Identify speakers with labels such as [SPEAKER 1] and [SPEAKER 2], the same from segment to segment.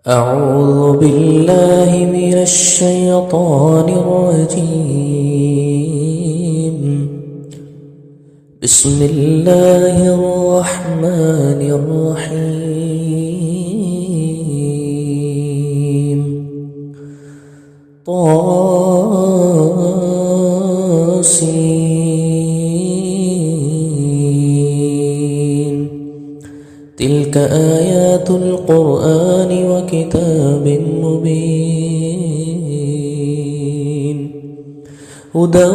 [SPEAKER 1] أعوذ بالله من الشيطان الرجيم. بسم الله الرحمن الرحيم. طاسين. تلك آيات القرآن وكتاب مبين. هدى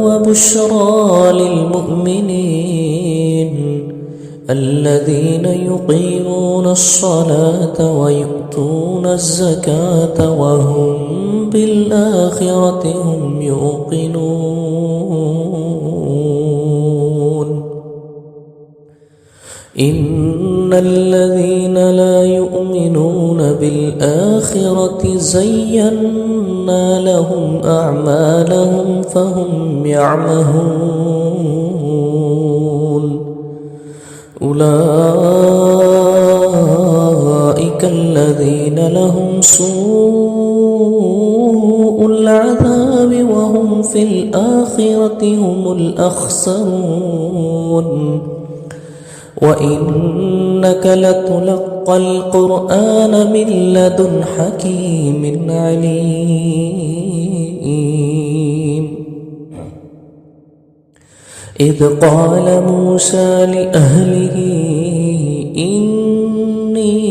[SPEAKER 1] وبشرى للمؤمنين الذين يقيمون الصلاة ويؤتون الزكاة وهم بالآخرة هم يوقنون. إن الذين لا يؤمنون بالآخرة زينا لهم أعمالهم فهم يعمهون. أولئك الذين لهم سوء العذاب وهم في الآخرة هم الأخسرون. وإنك لتلقى القرآن من لدن حكيم عليم. إذ قال موسى لأهله إني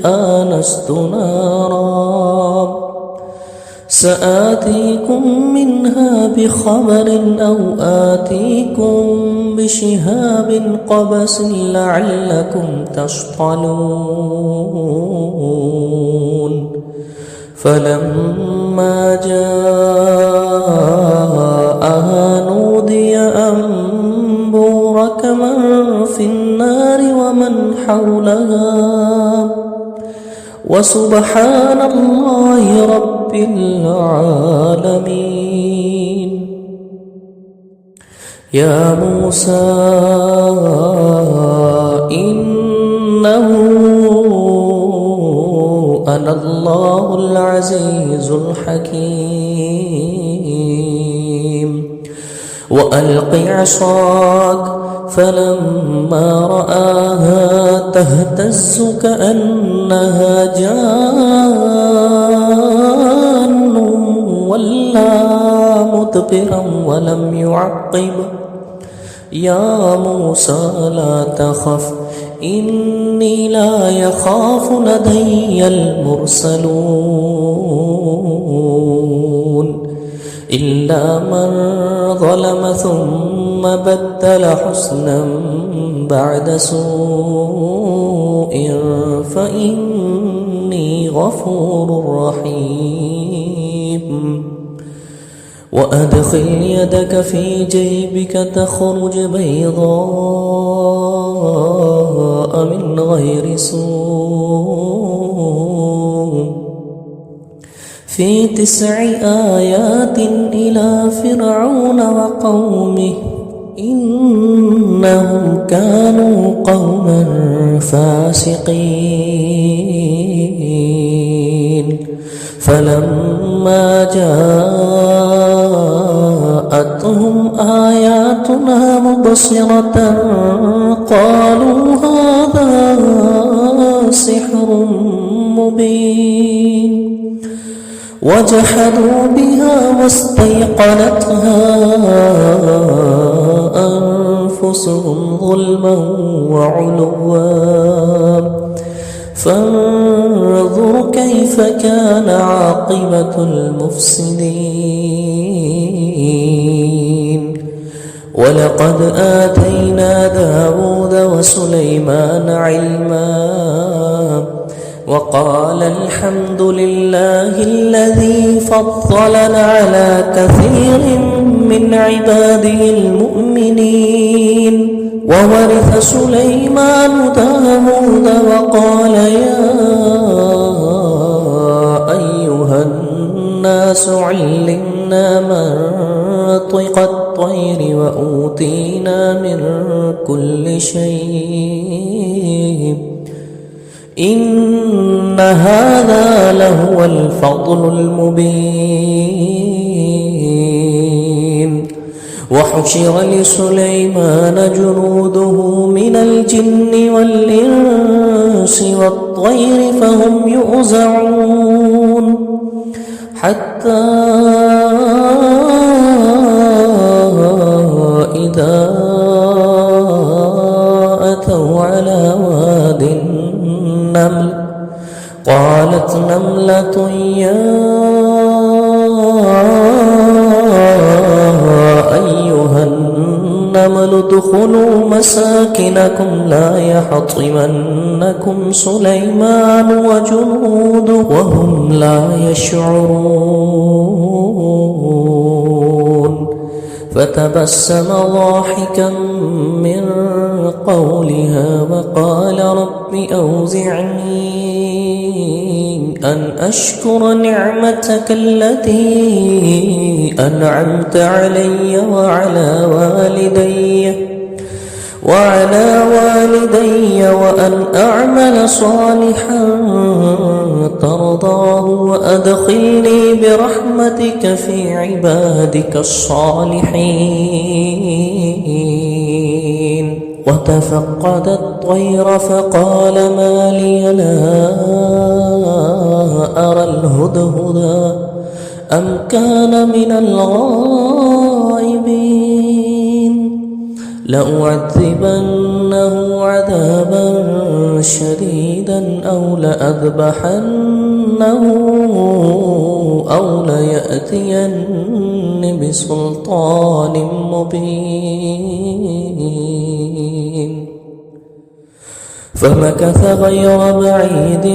[SPEAKER 1] آنست نارا سآتيكم منها بخبر أو آتيكم بشهاب قبس لعلكم تصطلون. فلما جاءها نودي أن بورك من في النار ومن حولها وسبحان الله رب العالمين. يا موسى إنه أنا الله العزيز الحكيم. وألق عصاك فلما رآها تهتز كأنها جان ولا مدبرا ولم يعقب. يا موسى لا تخف إني لا يخاف لدي المرسلون إلا من ظلم ثم بدل حسنا بعد سوء فإني غفور رحيم. وأدخل يدك في جيبك تخرج بيضاء من غير سوء في 9 آيات إلى فرعون وقومه إنهم كانوا قوما فاسقين. فلما جاءتهم آياتنا مبصرة قالوا هذا سحر مبين. وجحدوا بها واستيقنتها أنفسهم ظلما وعلوا فانظر كيف كان عاقبة المفسدين. ولقد آتينا داود وسليمان علما وقال الحمد لله الذي فضلنا على كثير من عباده المؤمنين. وورث سليمان داود وقال يا أيها الناس علمنا منطق الطير وأوتينا من كل شيء إن هذا لهو الفضل المبين وحشر لسليمان جنوده من الجن والإنس والطير فهم يؤزعون حتى إذا أتوا على واد النمل قالت نملة يا أيها النمل ادخلوا مساكنكم لا يحطمنكم سليمان وجنوده وهم لا يشعرون فتبسم ضاحكا من قولها وقال رب أوزعني أن أشكر نعمتك التي أنعمت علي وعلى والدي وأن أعمل صالحا ترضاه وأدخلني برحمتك في عبادك الصالحين وتفقد الطير فقال ما لي لا أرى الهدهد أم كان من الغائبين لأعذبنه عذابا شديدا أو لأذبحنه أو ليأتين بسلطان مبين فمكث غير بعيد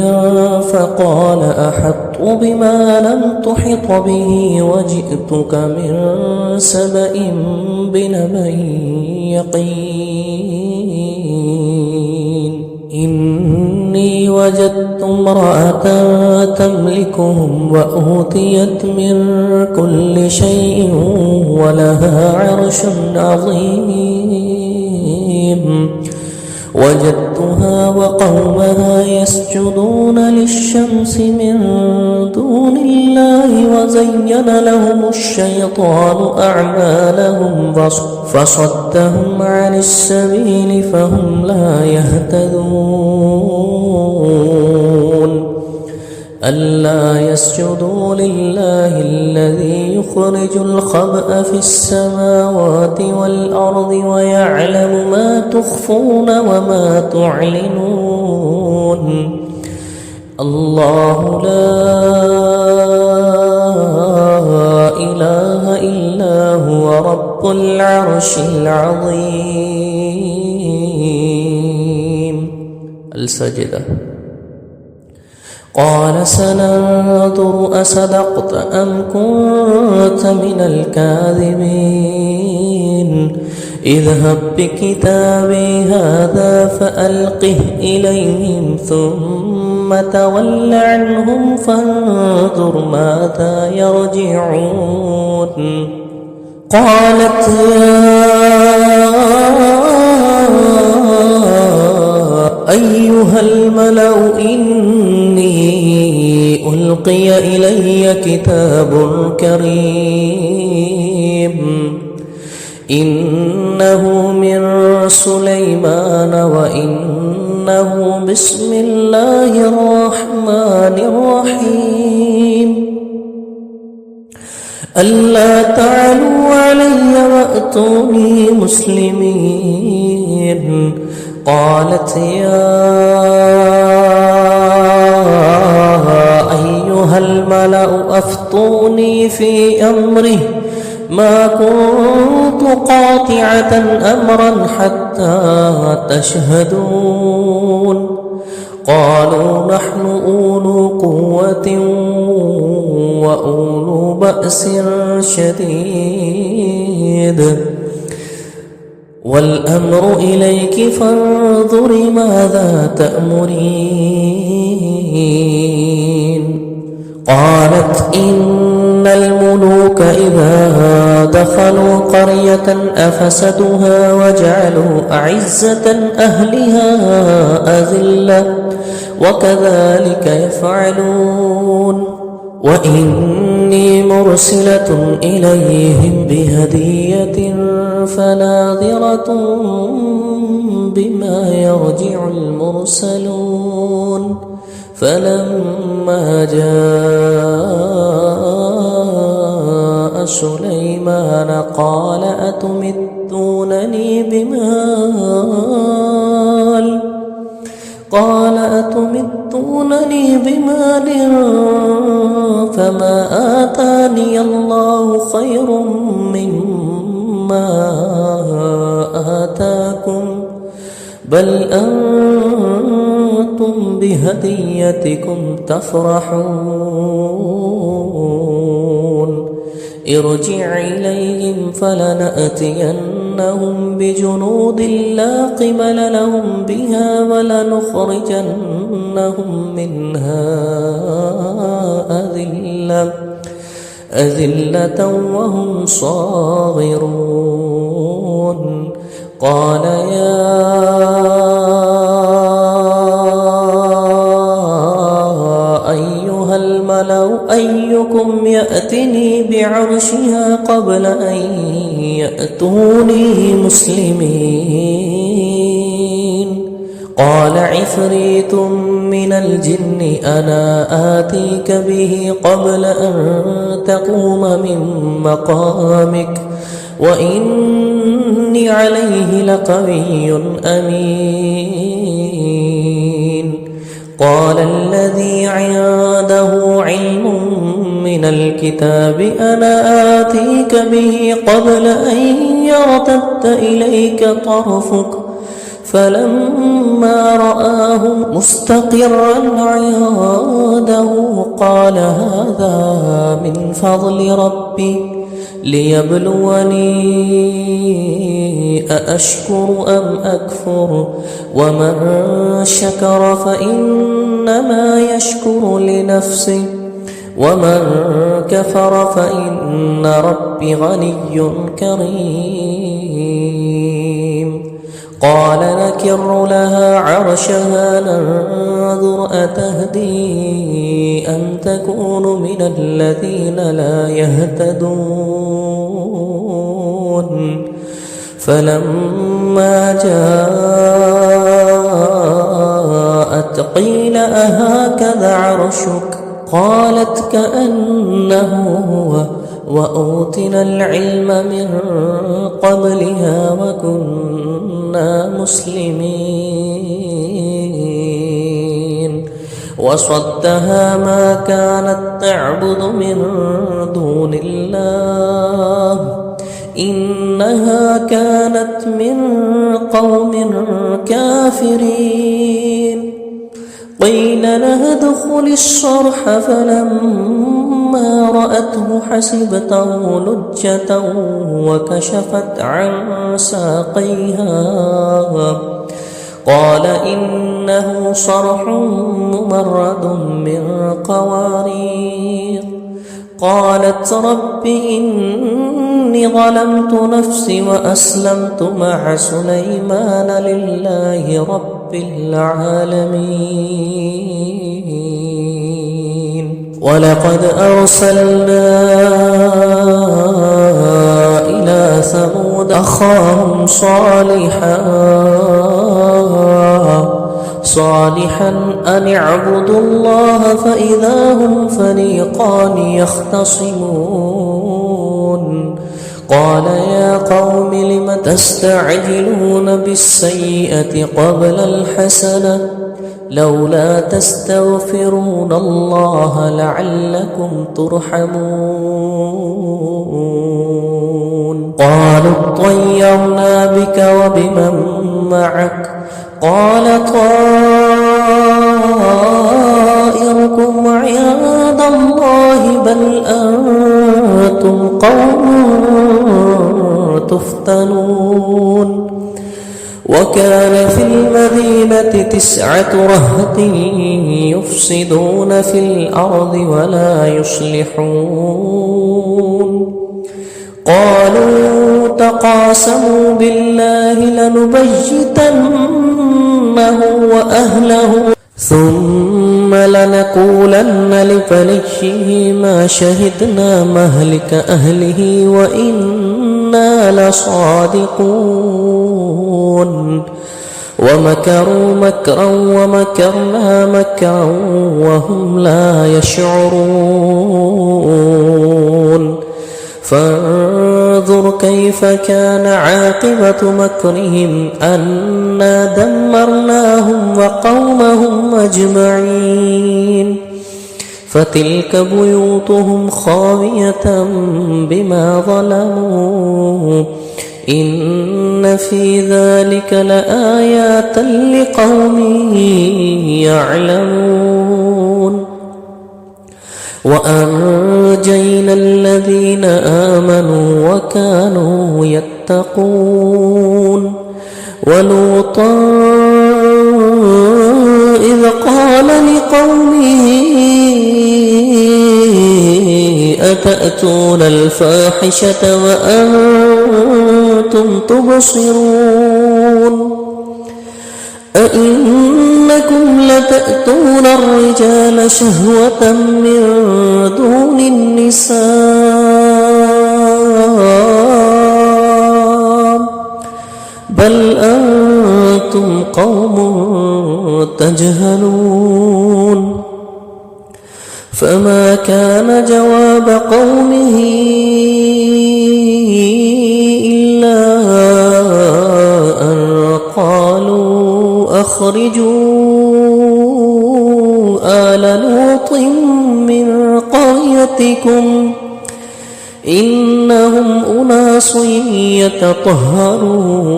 [SPEAKER 1] فقال أحطت بما لم تحط به وجئتك من سبأ بنبأ يقين إني وجدت امرأة تملكهم وأوتيت من كل شيء ولها عرش عظيم وجدتها وقومها يسجدون للشمس من دون الله وزين لهم الشيطان أعمالهم فصدهم عن السبيل فهم لا يهتدون ألا يسجدوا لله الذي يخرج الخبأ في السماوات والأرض ويعلم ما تخفون وما تعلنون الله لا إله إلا هو رب العرش العظيم. السجدة. قال سننظر أصدقت أم كنت من الكاذبين اذهب بكتابي هذا فألقه إليهم ثم تول عنهم فانظر ماذا يرجعون. قالت يا أيها الملأ إني ألقي إلي كتاب كريم إنه من سليمان وإنه بسم الله الرحمن الرحيم ألا تعلوا علي وأتوني مسلمين. قالت يا أيها الملأ أفتوني في أمره ما كنت قاطعة أمرا حتى تشهدون. قالوا نحن أولو قوة وأولو بأس شديد والأمر إليك فانظري ماذا تأمرين. قالت إن الملوك ربك إذا دخلوا قرية أفسدوها وجعلوا أعزة أهلها أذلة وكذلك يفعلون وإني مرسلة إليهم بهدية فناظرة بما يرجع المرسلون فلما جاء سليمان قال أتمدونني بمال فما آتاني الله خير مما آتاكم بل أنتم بهديتكم تفرحون ارجع إليهم فلنأتينهم بجنود لا قبل لهم بها ولنخرجنهم منها أذلة وهم صاغرون قال يا أيها الملأ أيكم يأتني بعرشها قبل أن يأتوني مسلمين قال عفريت من الجن أنا آتيك به قبل أن تقوم من مقامك وإني عليه لقوي أمين قال الذي عنده علم من الكتاب أنا آتيك به قبل أن يرتد إليك طرفك فلما رآه مستقرا عنده قال هذا من فضل ربي ليبلوني أأشكر أم أكفر ومن شكر فإنما يشكر لنفسه ومن كفر فإن ربي غني كريم قال نكر لها عرشها ننظر أتهدي أم تكون من الذين لا يهتدون فلما جاءت قيل أهكذا عرشك قالت كأنه هو وأوتنا العلم من قبلها وكنا مسلمين وصدها ما كانت تعبد من دون الله إنها كانت من قوم كافرين قيل لها ادخل الصرح فلما رأته حسبته لجة وكشفت عن ساقيها قال إنه صرح ممرد من قوارير قالت رب إني ظلمت نفسي وأسلمت مع سليمان لله رب العالمين ولقد أرسلنا إلى ثمود أخاهم صالحا أن اعبدوا الله فإذا هم فريقان يختصمون قال يا قوم لم تستعجلون بالسيئة قبل الحسنة لولا تستغفرون الله لعلكم ترحمون قالوا اطيرنا بك وبمن معك قال طائركم عند الله بل أنتم قوم تفتنون وكان في المدينة 9 رهط يفسدون في الأرض ولا يصلحون قالوا تقاسموا بالله لنبيتنه وأهله ثم لنقولن لفليه ما شهدنا مهلك أهله وإنا لصادقون ومكروا مكرا ومكرنا مكرا وهم لا يشعرون فانظر كيف كان عاقبة مكرهم أنا دمرناهم وقومهم أجمعين فتلك بيوتهم خاوية بما ظلموا إن في ذلك لآيات لقوم يعلمون وأنجينا الذين آمنوا وكانوا يتقون ولوطا إذ قال لقومه أتأتون الفاحشة وأنتم تبصرون أئنكم لتأتون الرجال شهوة من دون النساء بل أنتم قوم تجهلون فما كان جواب قومه إلا أن قالوا أخرجوا آل لوط من قريتكم إنهم أناس يتطهرون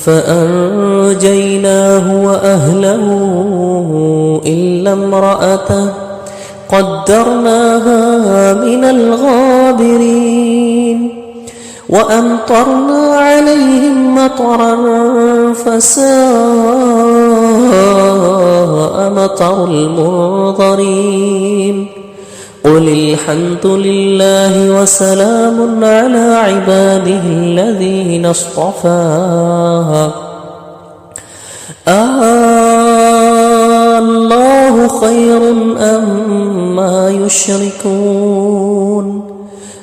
[SPEAKER 1] فأنجيناه وأهله إلا امرأته قدرناها من الغابرين وأمطرنا عليهم مطرا فساء مطر المنظرين قل الحمد لله وسلام على عباده الذين اصطفى الله خير أما يشركون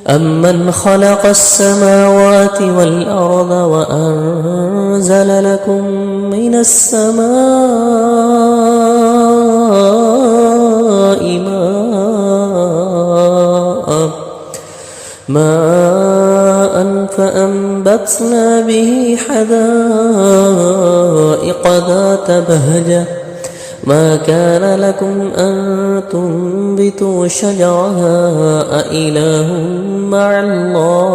[SPEAKER 1] أمن خلق السماوات والأرض وأنزل لكم من السماء ماء فأنبتنا به حدائق ذات بهجة ما كان لكم أن تنبتوا شجرها أإله مع الله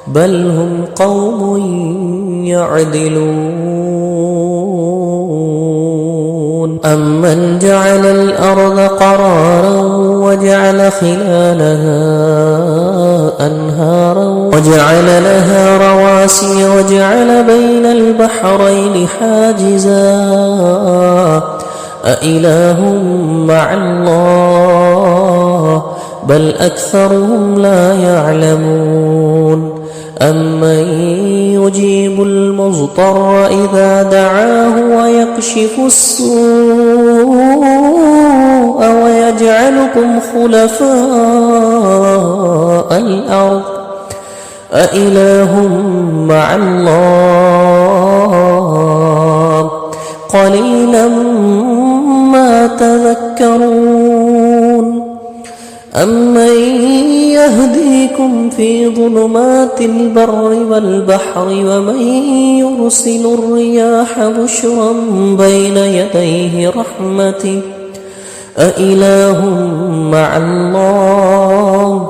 [SPEAKER 1] بل هم قوم يعدلون أمن جعل الأرض قرارا وجعل خلالها أنهارا وجعل لها رواسي وجعل بين البحرين حاجزا أإله مع الله بل أكثرهم لا يعلمون أمن يجيب المضطر إذا دعاه ويكشف السوء ويجعلكم خلفاء الأرض أإله مع الله قليلا ما تذكرون أمن يهديكم في ظلمات البر والبحر ومن يرسل الرياح بشرا بين يديه رحمته أإله مع الله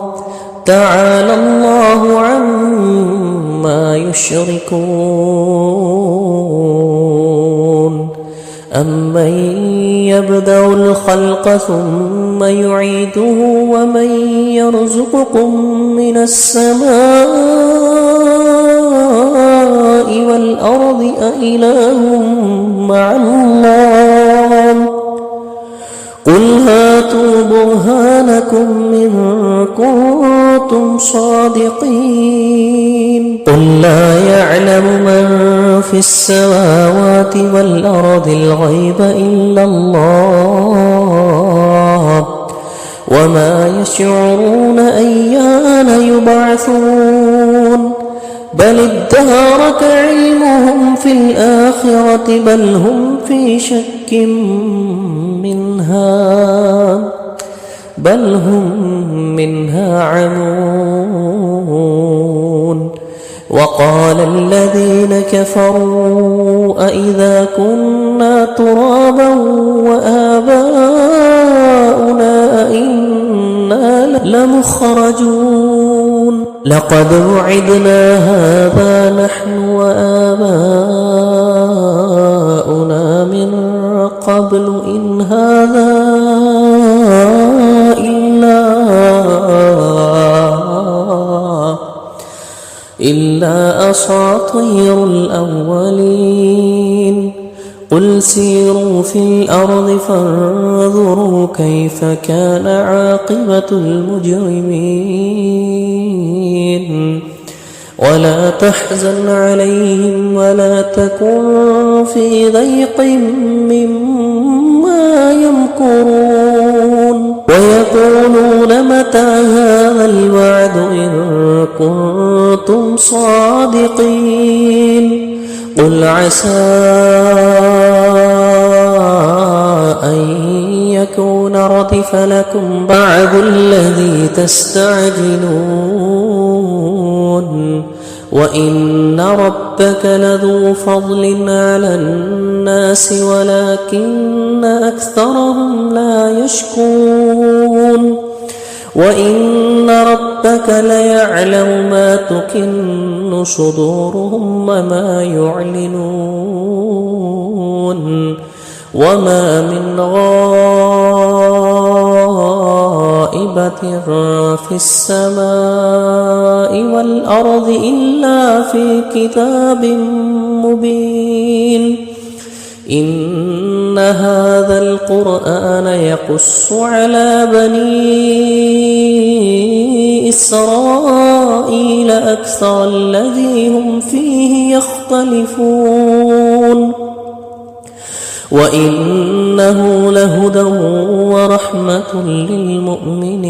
[SPEAKER 1] تعالى الله عما يشركون أمن يبدأ الخلق ثم يعيده ومن يرزقكم من السماء والأرض أإله مع الله قل هاتوا برهانكم إن كنتم صادقين قل لا يعلم من في السماوات والأرض الغيب إلا الله وما يشعرون أيان يبعثون بل ادارك علمهم في الآخرة بل هم في شك منها عمون وقال الذين كفروا أئذا كنا ترابا وآباؤنا أئنا لمخرجون لقد وعدنا هذا نحن وآباؤنا من قبل إن هذا إلا أساطير الأولين قل سيروا في الأرض فانظروا كيف كان عاقبة المجرمين ولا تحزن عليهم ولا تكن في ضيق مما يمكرون ويقولون متى هذا الوعد إن كنتم صادقين قل عسى أن يكون ردف لكم بعض الذي تستعجلون وإن ربك لذو فضل على الناس ولكن أكثرهم لا يشكرون وإن ربك ليعلم ما تكن صدورهم وما يعلنون وما من غائبة في السماء والأرض إلا في كتاب مبين إن هذا القرآن يقص على بني إسرائيل أكثر الذي هم فيه يختلفون وإنه لهدى ورحمة للمؤمنين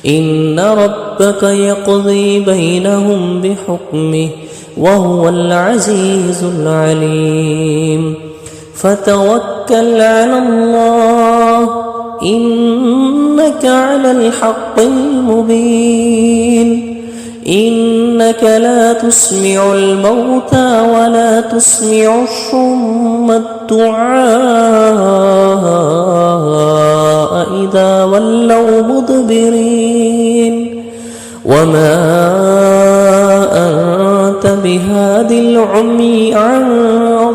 [SPEAKER 1] إن ربك يقضي بينهم بحكمه وهو العزيز العليم فتوكل على الله إنك على الحق المبين إنك لا تسمع الموتى ولا تسمع الصم الدعاء إذا ولوا مدبرين وما أنت بهاد العمي عن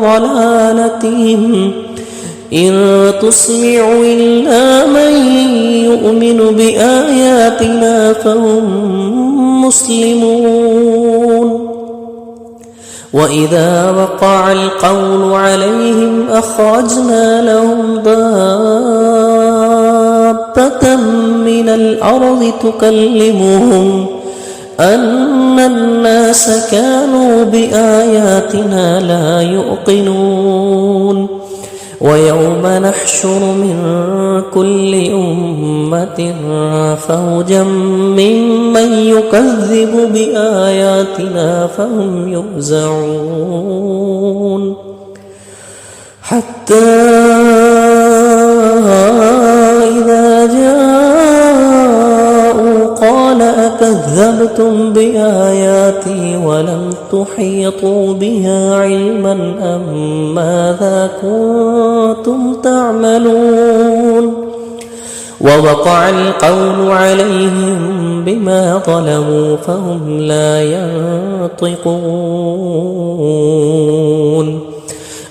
[SPEAKER 1] ضلالتهم إن تسمع إلا من يؤمن بآياتنا فهم مسلمون وإذا وقع القول عليهم أخرجنا لهم دابة من الأرض تكلمهم أن الناس كانوا بآياتنا لا يوقنون ويوم نحشر من كل أمة فوجا ممن يكذب بآياتنا فهم يوزعون حتى إذا جاءوا قال أكذبتم بآياتي ولم تحيطوا بها علما أم ماذا كنتم تعملون ووقع القول عليهم بما ظلموا فهم لا ينطقون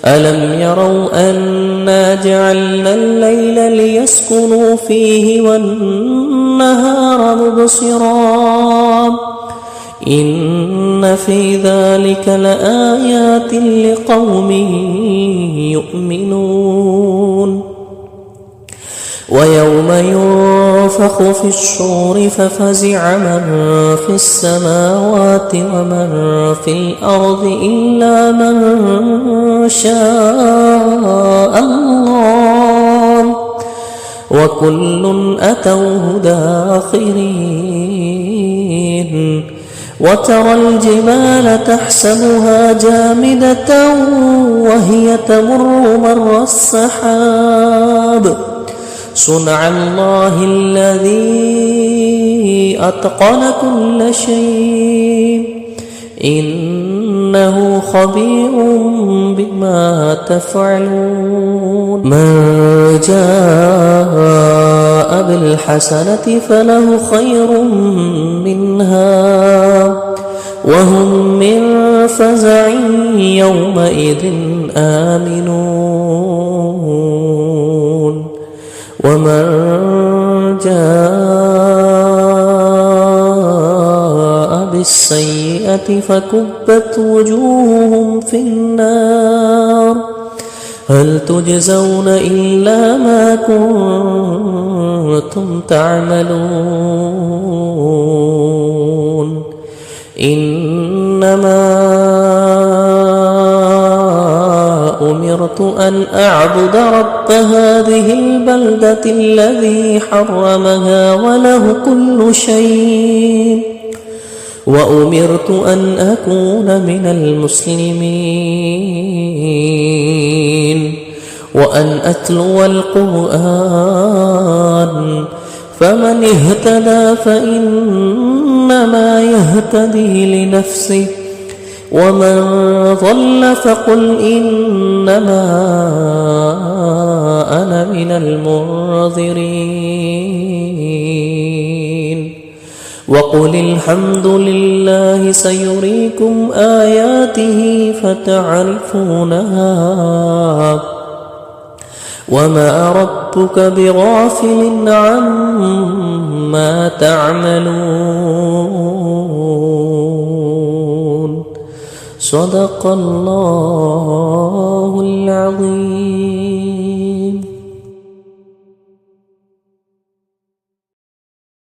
[SPEAKER 1] ألم يروا أنا جعلنا الليل ليسكنوا فيه والنهار مبصرا إن في ذلك لآيات لقوم يؤمنون ويوم ينفخ في الصور ففزع من في السماوات ومن في الأرض إلا من شاء الله وكل أتوه داخرين وترى الجبال تحسبها جامدة وهي تمر مر السحاب صنع الله الذي أتقن كل شيء إنه خبير بما تفعلون من جاء بالحسنة فله خير منها وهم من فزع يومئذ آمنون ومن جاء بالسيئة فكبت وجوههم في النار هل تجزون إلا ما كنتم تعملون إنما أمرت أن أعبد رب هذه البلدة الذي حرمها وله كل شيء وأمرت أن أكون من المسلمين وأن أتلو القرآن فمن اهتدى فإنما يهتدي لنفسه ومن ضل فقل إنما أنا من المنذرين وقل الحمد لله سيريكم آياته فتعرفونها وما ربك بغافل عما تعملون صدق الله العظيم.